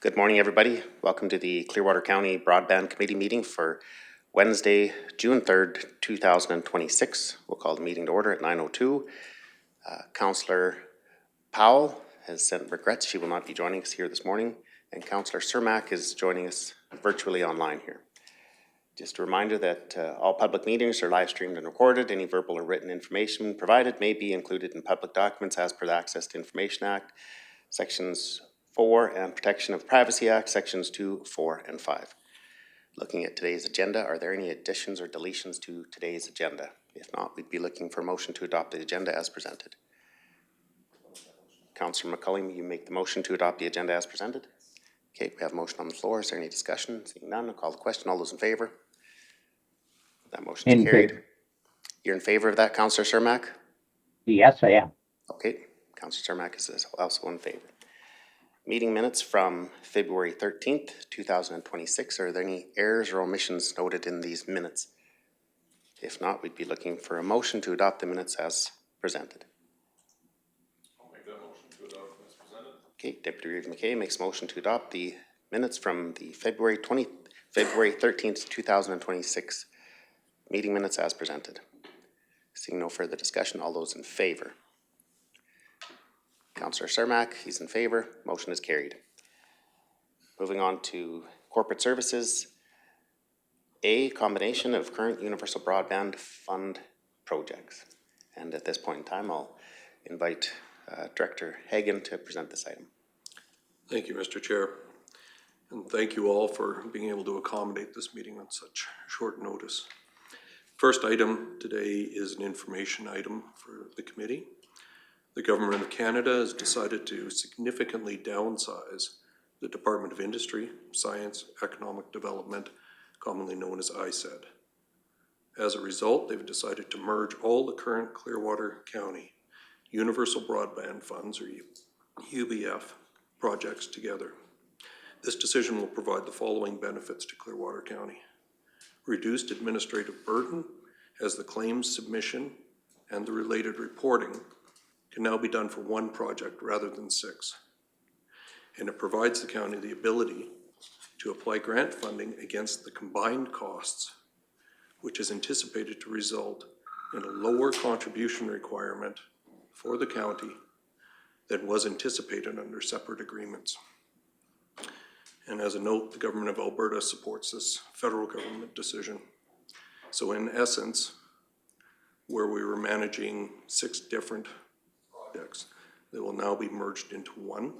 Good morning, everybody. Welcome to the Clearwater County Broadband Committee meeting for Wednesday, June 3rd, 2026. We'll call the meeting to order at 9:02. Councillor Powell has sent regrets she will not be joining us here this morning, and Councillor Cermak is joining us virtually online here. Just a reminder that all public meetings are live streamed and recorded. Any verbal or written information provided may be included in public documents as per the Access to Information Act, Sections 4 and Protection of Privacy Act, Sections 2, 4, and 5. Looking at today's agenda, are there any additions or deletions to today's agenda? If not, we'd be looking for a motion to adopt the agenda as presented. Councillor McCullum, you make the motion to adopt the agenda as presented? Okay, we have a motion on the floor. Is there any discussion? Seeing none, I'll call the question. All those in favor? That motion is carried. Favor. You're in favor of that, Councillor Cermak? Yes, I am. Okay, Councillor Cermak is also in favor. Meeting minutes from February 13th, 2026. Are there any errors or omissions noted in these minutes? If not, we'd be looking for a motion to adopt the minutes as presented. I'll make that motion to adopt as presented. Okay, Deputy Reeve McKay makes a motion to adopt the minutes from the February 13th, 2026 meeting minutes as presented. Seeing no further discussion, all those in favor? Councillor Cermak, he's in favor. Motion is carried. Moving on to corporate services. A combination of current Universal Broadband Fund projects. And at this point in time, I'll invite Director Hagan to present this item. Thank you, Mr. Chair. And thank you all for being able to accommodate this meeting on such short notice. First item today is an information item for the committee. The Government of Canada has decided to significantly downsize the Department of Industry, Science, Economic Development, commonly known as ISED. As a result, they've decided to merge all the current Clearwater County Universal Broadband Funds, or UBF, projects together. This decision will provide the following benefits to Clearwater County. Reduced administrative burden, as the claims submission and the related reporting can now be done for one project rather than 6. And it provides the county the ability to apply grant funding against the combined costs, which is anticipated to result in a lower contribution requirement for the county than was anticipated under separate agreements. And as a note, the Government of Alberta supports this federal government decision. So in essence, where we were managing 6 different projects, they will now be merged into one.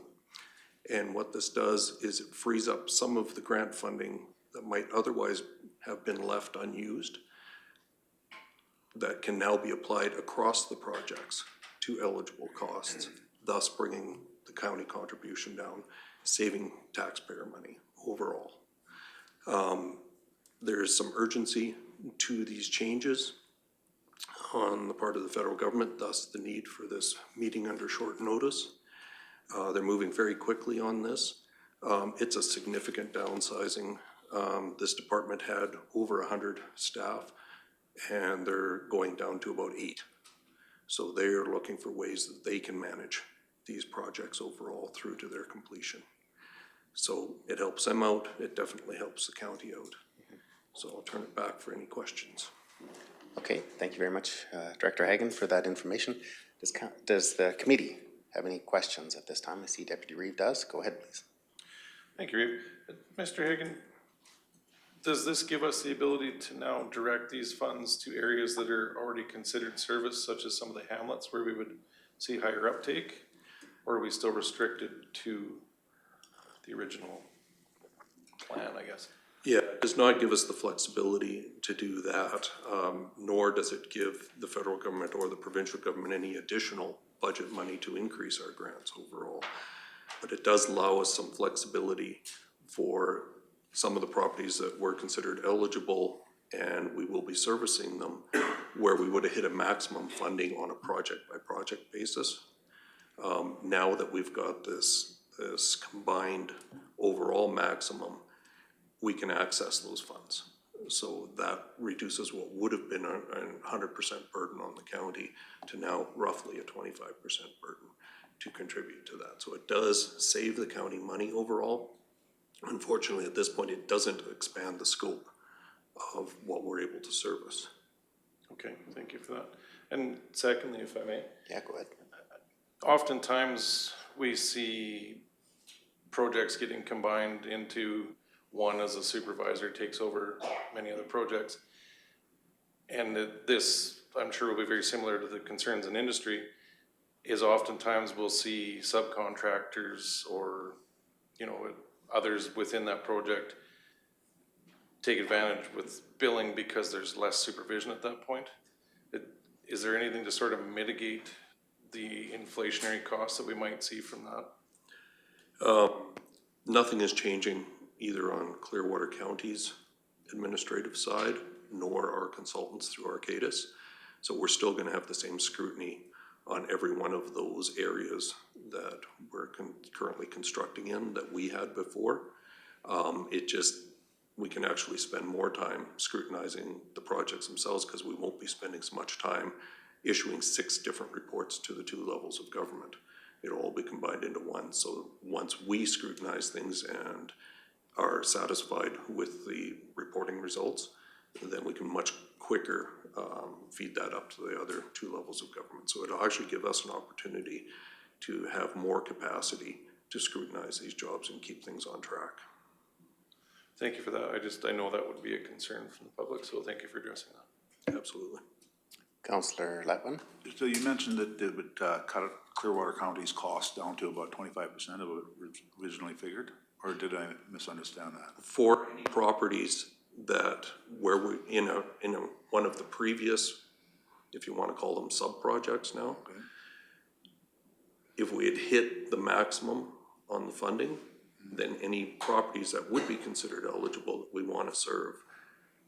And what this does is it frees up some of the grant funding that might otherwise have been left unused that can now be applied across the projects to eligible costs, thus bringing the county contribution down, saving taxpayer money overall. There is some urgency to these changes on the part of the federal government, thus the need for this meeting under short notice. They're moving very quickly on this. It's a significant downsizing. This department had over 100 staff and they're going down to about 8. So they are looking for ways that they can manage these projects overall through to their completion. So it helps them out, it definitely helps the county out. So I'll turn it back for any questions. Okay, thank you very much, Director Hagan, for that information. Does the committee have any questions at this time? I see Deputy Reeve does. Go ahead, please. Thank you, Reeve. Mr. Hagan, does this give us the ability to now direct these funds to areas that are already considered service, such as some of the hamlets where we would see higher uptake? Or are we still restricted to the original plan, I guess? Yeah, it does not give us the flexibility to do that, nor does it give the federal government or the provincial government any additional budget money to increase our grants overall. But it does allow us some flexibility for some of the properties that were considered eligible, and we will be servicing them where we would have hit a maximum funding on a project by project basis. Now that we've got this combined overall maximum, we can access those funds. So that reduces what would have been a 100% burden on the county to now roughly a 25% burden to contribute to that. So it does save the county money overall, Unfortunately, at this point, it doesn't expand the scope of what we're able to service. Okay, thank you for that. And secondly, if I may, Yeah, go ahead. oftentimes we see projects getting combined into one as a supervisor takes over many other projects. And this, I'm sure, will be very similar to the concerns in industry, is oftentimes we'll see subcontractors or, you know, others within that project take advantage with billing because there's less supervision at that point. Is there anything to sort of mitigate the inflationary costs that we might see from that? Nothing is changing either on Clearwater County's administrative side, nor our consultants through Arcadis. So we're still gonna have the same scrutiny on every one of those areas that we're currently constructing in that we had before. We can actually spend more time scrutinizing the projects themselves because we won't be spending so much time issuing 6 different reports to the 2 levels of government. It'll all be combined into one. So once we scrutinize things and are satisfied with the reporting results, then we can much quicker feed that up to the other 2 levels of government. So it'll actually give us an opportunity to have more capacity to scrutinize these jobs and keep things on track. Thank you for that. I know that would be a concern from the public, so thank you for addressing that. Absolutely. Councillor Letwin? So you mentioned that it would cut Clearwater County's costs down to about 25% of what originally figured, or did I misunderstand that? For any properties that where we in one of the previous, if you want to call them sub-projects now, Okay. if we had hit the maximum on the funding, then any properties that would be considered eligible that we want to serve,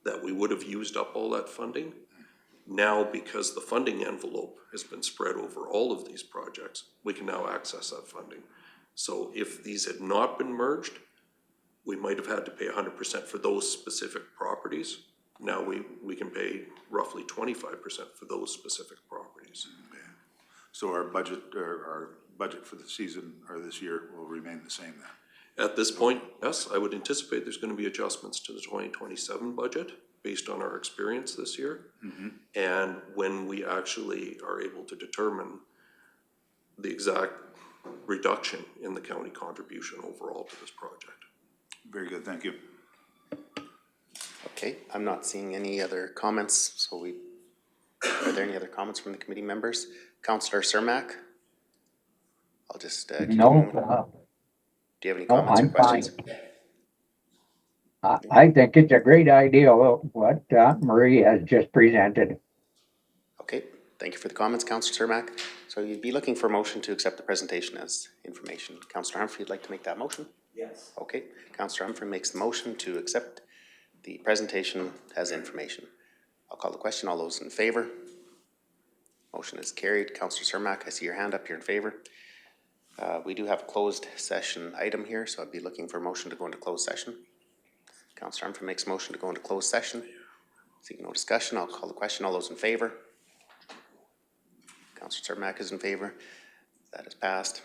that we would have used up all that funding. Now, because the funding envelope has been spread over all of these projects, we can now access that funding. So if these had not been merged, we might have had to pay 100% for those specific properties. Now we can pay roughly 25% for those specific properties. Okay. So our budget for the season or this year will remain the same then? At this point, yes, I would anticipate there's going to be adjustments to the 2027 budget based on our experience this year. And when we actually are able to determine the exact reduction in the county contribution overall to this project. Very good, thank you. Okay, I'm not seeing any other comments, so are there any other comments from the committee members? Councillor Cermak? I'll just, keep going. No, Do you have any no, comments or I'm fine. questions? I think it's a great idea what Marie has just presented. Okay, thank you for the comments, Councillor Cermak. So you'd be looking for a motion to accept the presentation as information. Councillor Humphrey, you'd like to make that motion? Yes. Okay, Councillor Humphrey makes the motion to accept the presentation as information. I'll call the question. All those in favor? Motion is carried. Councillor Cermak, I see your hand up. You're in favor. We do have a closed session item here, so I'd be looking for a motion to go into closed session. Councillor Humphrey makes a motion to go into closed session. Seeing no discussion, I'll call the question. All those in favor? Councillor Cermak is in favor. That is passed.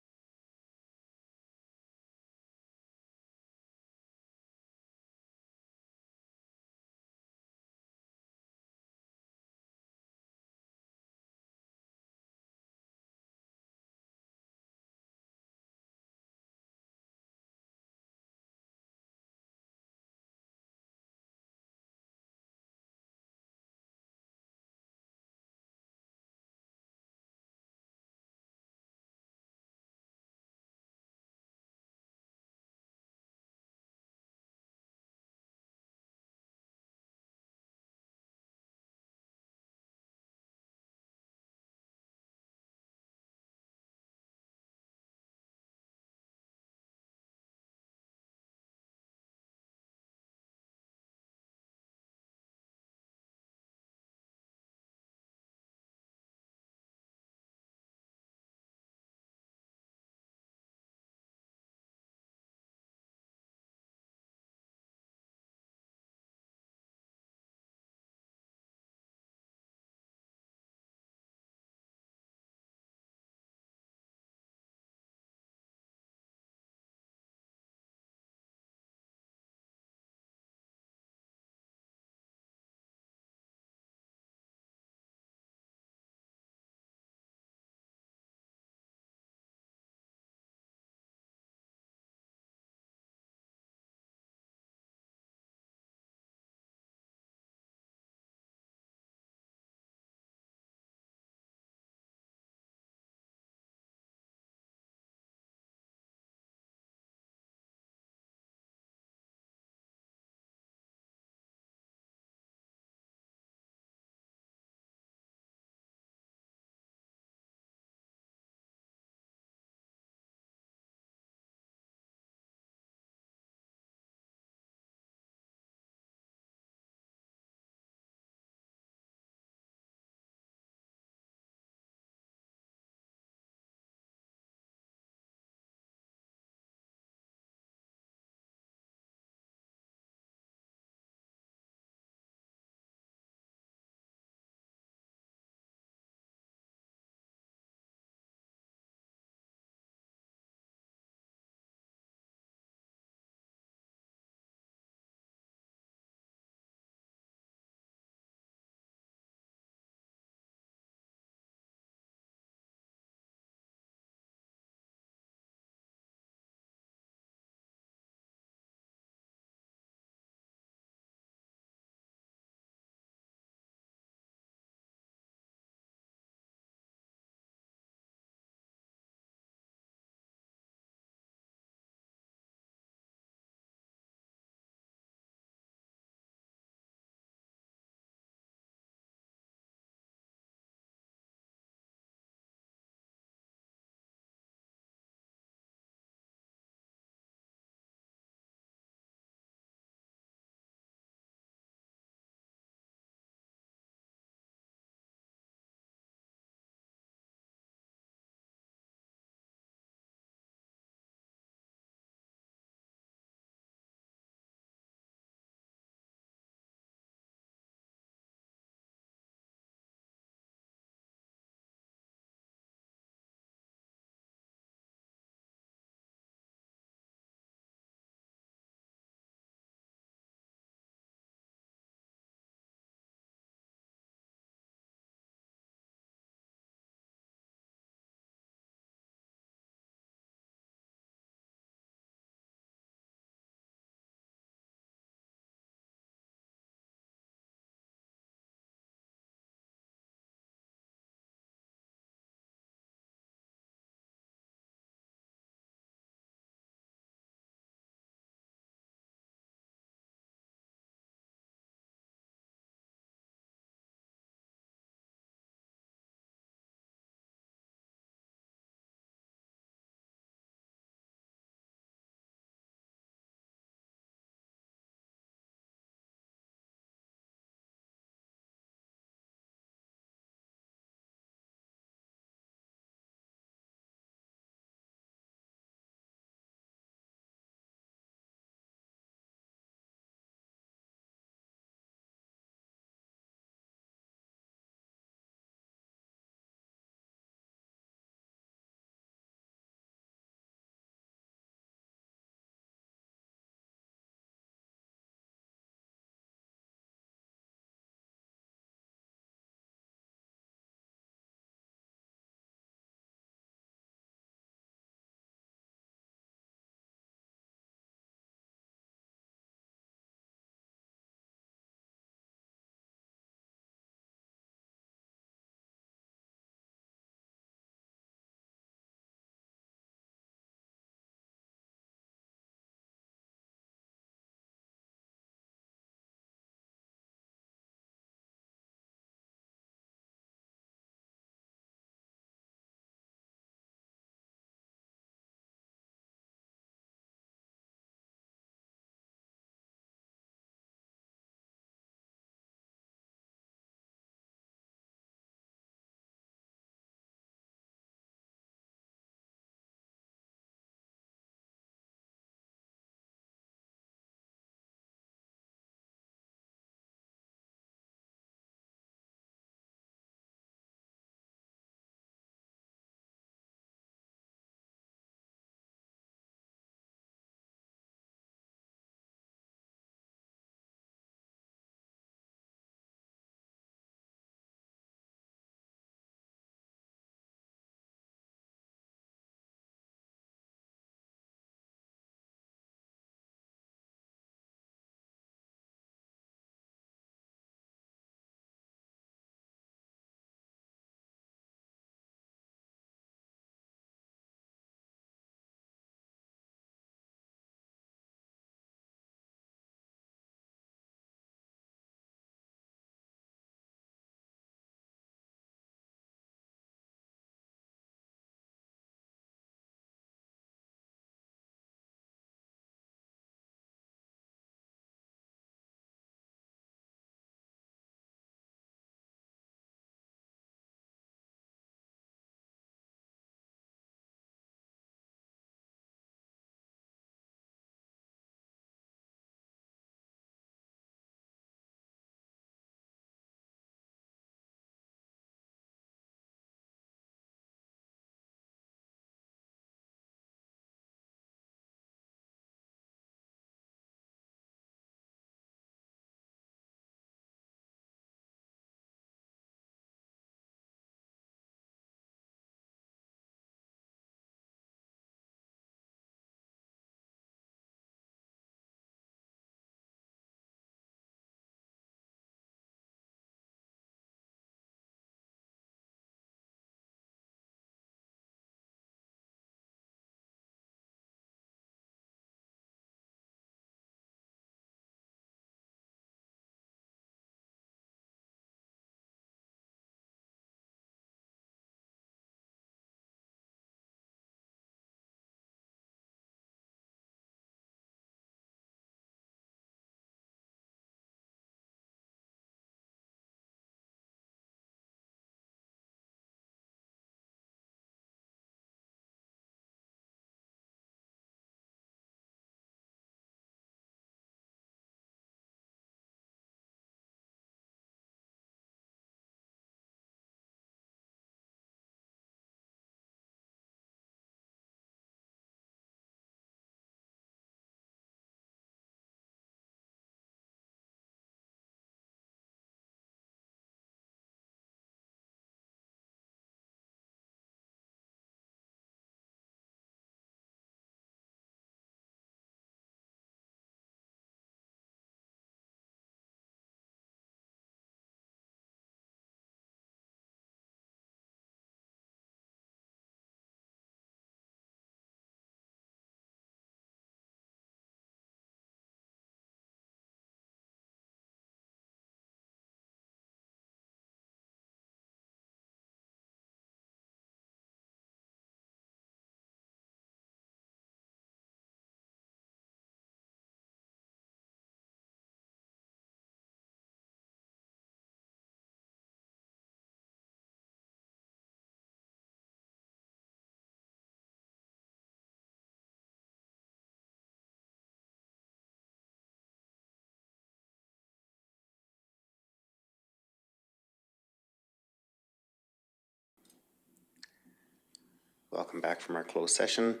Welcome back from our closed session.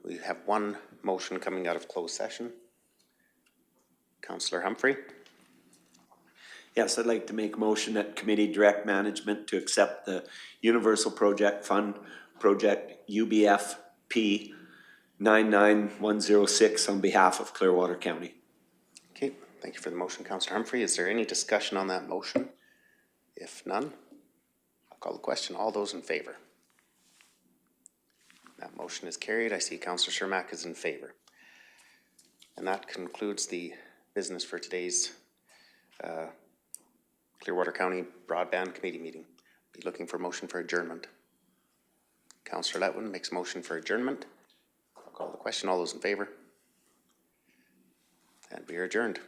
We have one motion coming out of closed session. Councillor Humphrey. Yes, I'd like to make a motion that committee direct management to accept the Universal Project Fund Project UBFP 99106 on behalf of Clearwater County. Okay, thank you for the motion, Councillor Humphrey. Is there any discussion on that motion? If none, I'll call the question. All those in favor? That motion is carried. I see Councillor Shermack is in favor. And that concludes the business for today's Clearwater County Broadband Committee meeting. Be looking for a motion for adjournment. Councillor Letwin makes a motion for adjournment. I'll call the question. All those in favor? And we are adjourned.